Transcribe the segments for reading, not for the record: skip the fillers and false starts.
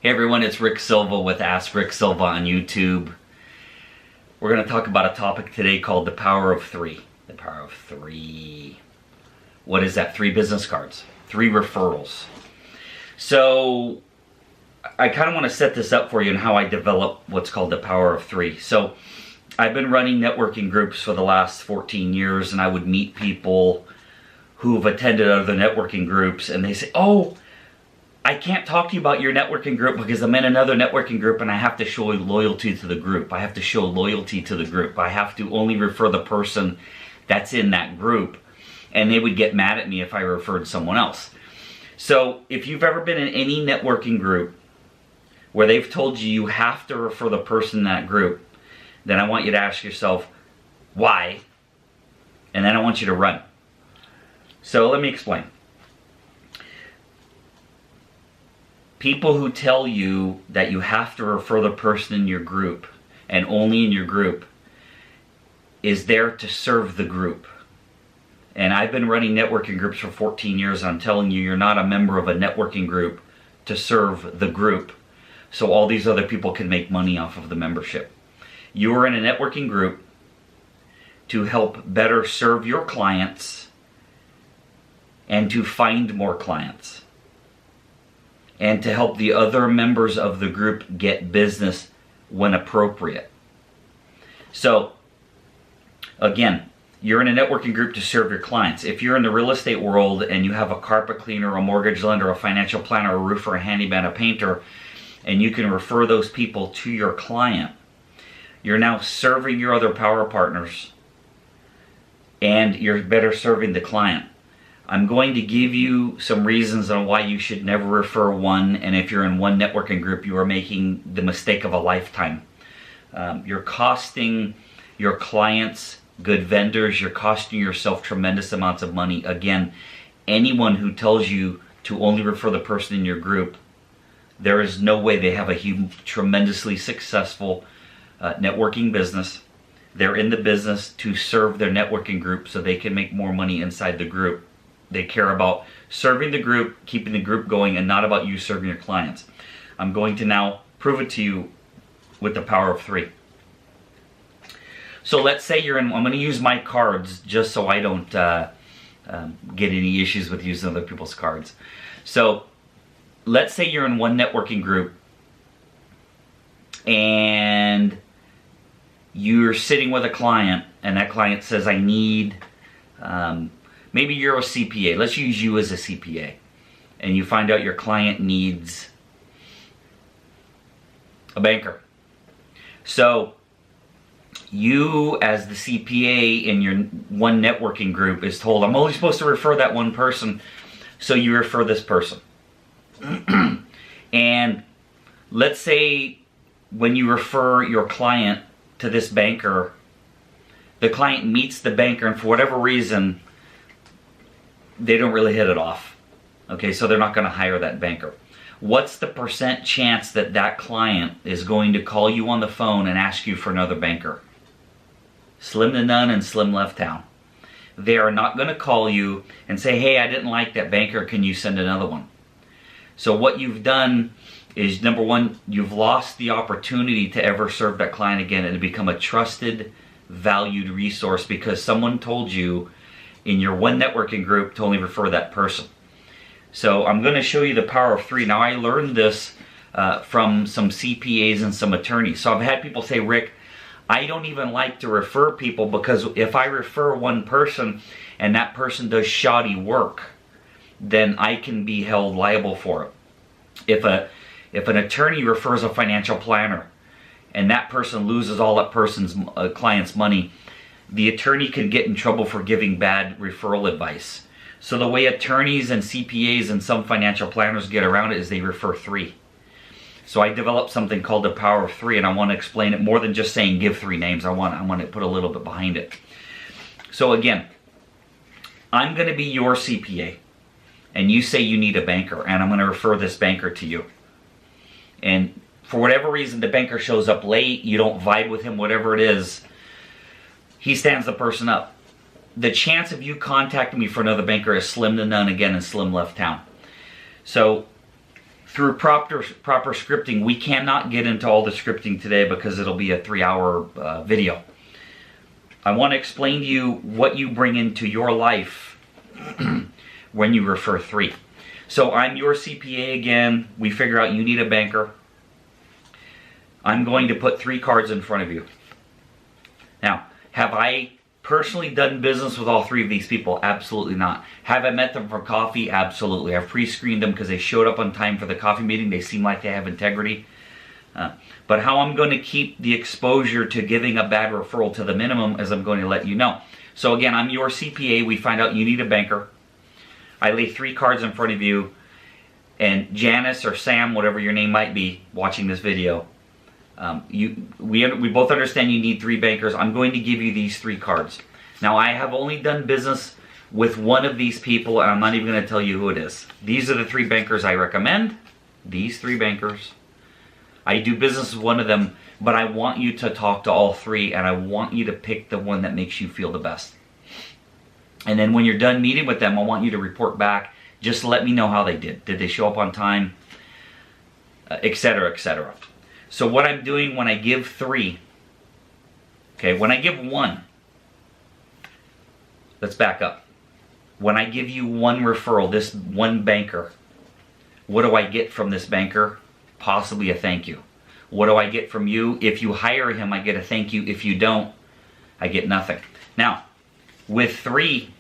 Hey everyone, it's Rick Silva with Ask Rick Silva on YouTube. We're going to talk about a topic today called the power of three. The power of three. What is that? 3 business cards, 3 referrals. So I kind of want to set this up for you and how I develop what's called the power of 3. So I've been running networking groups for the last 14 years, and I would meet people who've attended other networking groups, and they say, oh, I can't talk to you about your networking group because I'm in another networking group and I have to show loyalty to the group. I have to show loyalty to the group. I have to only refer the person that's in that group. And they would get mad at me if I referred someone else. So if you've ever been in any networking group where they've told you you have to refer the person in that group, then I want you to ask yourself, why? And then I want you to run. So let me explain. People who tell you that you have to refer the person in your group, and only in your group, is there to serve the group. And I've been running networking groups for 14 years, and I'm telling you, you're not a member of a networking group to serve the group, so all these other people can make money off of the membership. You are in a networking group to help better serve your clients and to find more clients, and to help the other members of the group get business when appropriate. So, again, you're in a networking group to serve your clients. If you're in the real estate world and you have a carpet cleaner, a mortgage lender, a financial planner, a roofer, a handyman, a painter, and you can refer those people to your client, you're now serving your other power partners and you're better serving the client. I'm going to give you some reasons on why you should never refer one, and if you're in one networking group, you are making the mistake of a lifetime. You're costing your clients, good vendors, you're costing yourself tremendous amounts of money. Again, anyone who tells you to only refer the person in your group, there is no way they have a tremendously successful networking business. They're in the business to serve their networking group so they can make more money inside the group. They care about serving the group, keeping the group going, and not about you serving your clients. I'm going to now prove it to you with the power of 3. So let's say you're in, I'm going to use my cards just so I don't get any issues with using other people's cards. So let's say you're in one networking group and you're sitting with a client, and that client says, I need... maybe you're a CPA. Let's use you as a CPA. And you find out your client needs a banker. So you, as the CPA in your one networking group, is told, I'm only supposed to refer that one person. So you refer this person. And let's say when you refer your client to this banker, the client meets the banker, and for whatever reason, they don't really hit it off. Okay, so they're not going to hire that banker. What's the % chance that that client is going to call you on the phone and ask you for another banker? Slim to none and slim left town. They are not going to call you and say, hey, I didn't like that banker, can you send another one? So what you've done is, number one, you've lost the opportunity to ever serve that client again and to become a trusted, valued resource because someone told you in your one networking group to only refer that person. So I'm going to show you the power of 3. Now I learned this from some CPAs and some attorneys. So I've had people say, Rick, I don't even like to refer people because if I refer one person and that person does shoddy work, then I can be held liable for it. If an attorney refers a financial planner and that person loses all that person's client's money, the attorney can get in trouble for giving bad referral advice. So the way attorneys and CPAs and some financial planners get around it is they refer 3. So I developed something called the power of 3, and I want to explain it more than just saying give 3 names. I want to put a little bit behind it. So again, I'm going to be your CPA, and you say you need a banker, and I'm going to refer this banker to you. And for whatever reason, the banker shows up late, you don't vibe with him, whatever it is, he stands the person up. The chance of you contacting me for another banker is slim to none, again, in slim left town. So through proper scripting. We cannot get into all the scripting today because it'll be a 3-hour video. I want to explain to you what you bring into your life when you refer 3. So I'm your CPA again. We figure out you need a banker. I'm going to put 3 cards in front of you. Now, have I personally done business with all 3 of these people? Absolutely not. Have I met them for coffee? Absolutely. I've pre-screened them because they showed up on time for the coffee meeting. They seem like they have integrity. But how I'm going to keep the exposure to giving a bad referral to the minimum is I'm going to let you know. So again, I'm your CPA. We find out you need a banker. I lay 3 cards in front of you, and Janice or Sam, whatever your name might be, watching this video, we both understand you need 3 bankers. I'm going to give you these 3 cards. Now, I have only done business with one of these people, and I'm not even going to tell you who it is. These are the 3 bankers I recommend. These 3 bankers. I do business with one of them, but I want you to talk to all 3, and I want you to pick the one that makes you feel the best. And then when you're done meeting with them, I want you to report back. Just let me know how they did. Did they show up on time? Etc., etc. So what I'm doing when I give 3, okay, when I give 1, let's back up. When I give you 1 referral, this 1 banker, what do I get from this banker? Possibly a thank you. What do I get from you? If you hire him, I get a thank you. If you don't, I get nothing. Now, with 3,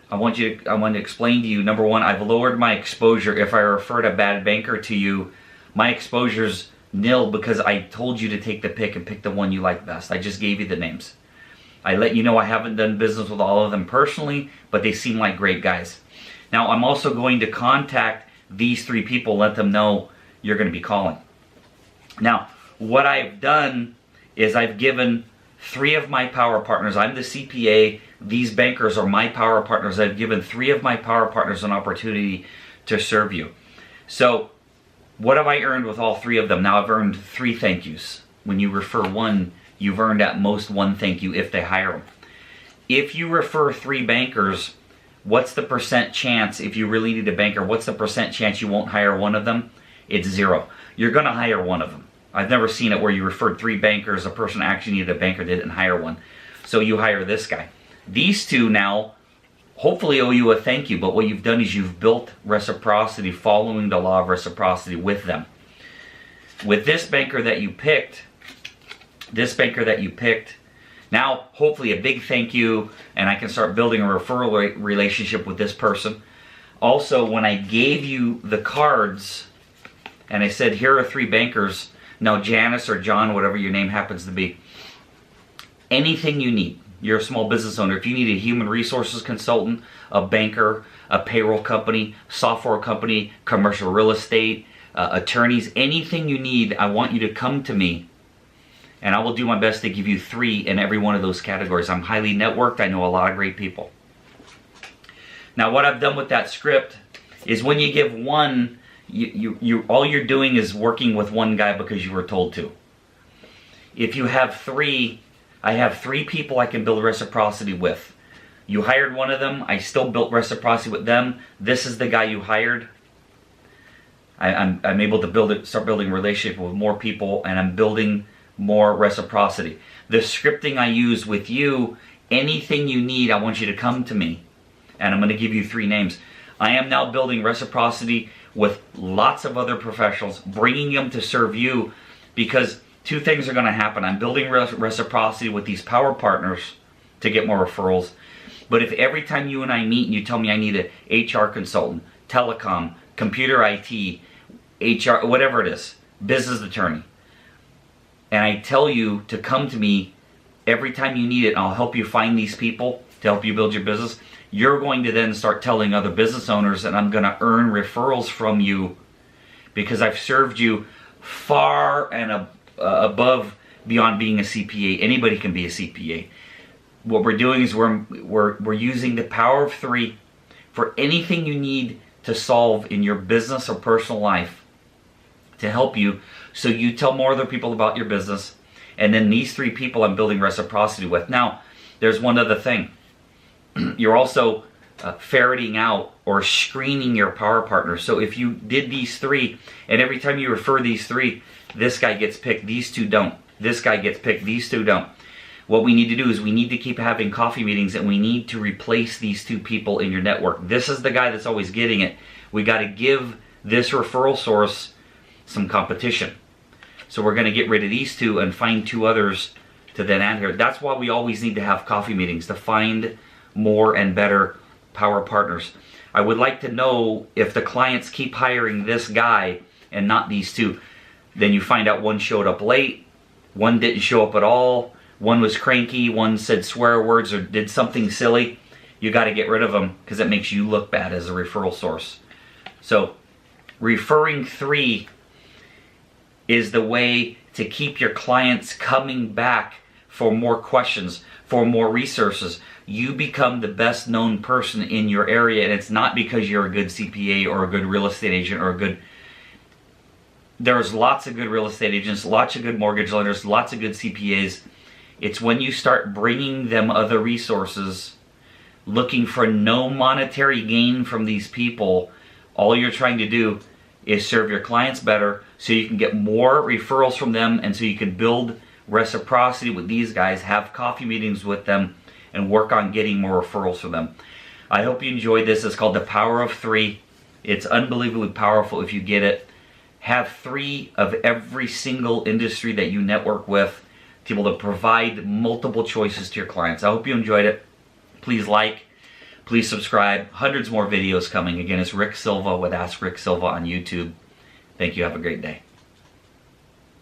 I want to explain to you, number 1, I've lowered my exposure. If I referred a bad banker to you, my exposure's nil because I told you to take the pick and pick the one you like best. I just gave you the names. I let you know I haven't done business with all of them personally, but they seem like great guys. Now, I'm also going to contact these 3 people, let them know you're going to be calling. Now, what I've done is I've given 3 of my power partners. I'm the CPA. These bankers are my power partners. I've given 3 of my power partners an opportunity to serve you. So, what have I earned with all 3 of them? Now I've earned 3 thank yous. When you refer 1, you've earned at most 1 thank you if they hire them. If you refer 3 bankers, what's the percent chance, if you really need a banker, what's the percent chance you won't hire one of them? It's 0. You're going to hire one of them. I've never seen it where you referred 3 bankers, a person actually needed a banker, didn't hire one. So you hire this guy. These 2 now hopefully owe you a thank you, but what you've done is you've built reciprocity following the law of reciprocity with them. With this banker that you picked, now hopefully a big thank you, and I can start building a referral relationship with this person. Also, when I gave you the cards, and I said, here are 3 bankers, now Janice or John, whatever your name happens to be, anything you need. You're a small business owner. If you need a human resources consultant, a banker, a payroll company, software company, commercial real estate, attorneys, anything you need, I want you to come to me. And I will do my best to give you 3 in every one of those categories. I'm highly networked. I know a lot of great people. Now what I've done with that script is when you give 1, all you're doing is working with 1 guy because you were told to. If you have 3, I have 3 people I can build reciprocity with. You hired one of them, I still built reciprocity with them. This is the guy you hired. I'm able to start building a relationship with more people, and I'm building more reciprocity. The scripting I use with you, anything you need, I want you to come to me. And I'm going to give you 3 names. I am now building reciprocity with lots of other professionals, bringing them to serve you, because 2 things are going to happen. I'm building reciprocity with these power partners to get more referrals. But if every time you and I meet and you tell me I need an HR consultant, telecom, computer IT, HR, whatever it is, business attorney, and I tell you to come to me every time you need it, and I'll help you find these people to help you build your business, you're going to then start telling other business owners, and I'm going to earn referrals from you because I've served you far and above beyond being a CPA. Anybody can be a CPA. What we're doing is we're using the power of 3 for anything you need to solve in your business or personal life to help you, so you tell more other people about your business, and then these 3 people I'm building reciprocity with. Now, there's one other thing. You're also ferreting out or screening your power partners. So if you did these 3, and every time you refer these 3, this guy gets picked, these 2 don't. This guy gets picked, these 2 don't. What we need to do is we need to keep having coffee meetings, and we need to replace these 2 people in your network. This is the guy that's always getting it. We got to give this referral source some competition. So we're going to get rid of these 2 and find 2 others to then add here. That's why we always need to have coffee meetings, to find more and better power partners. I would like to know if the clients keep hiring this guy and not these 2. Then you find out one showed up late, one didn't show up at all, one was cranky, one said swear words or did something silly. You got to get rid of them because it makes you look bad as a referral source. So referring 3 is the way to keep your clients coming back for more questions, for more resources. You become the best known person in your area, and it's not because you're a good CPA or a good real estate agent or a good... There's lots of good real estate agents, lots of good mortgage lenders, lots of good CPAs. It's when you start bringing them other resources, looking for no monetary gain from these people. All you're trying to do is serve your clients better so you can get more referrals from them, and so you can build reciprocity with these guys, have coffee meetings with them, and work on getting more referrals from them. I hope you enjoyed this. It's called The Power of 3. It's unbelievably powerful if you get it. Have 3 of every single industry that you network with to be able to provide multiple choices to your clients. I hope you enjoyed it. Please like, please subscribe. Hundreds more videos coming. Again, it's Rick Silva with Ask Rick Silva on YouTube. Thank you. Have a great day.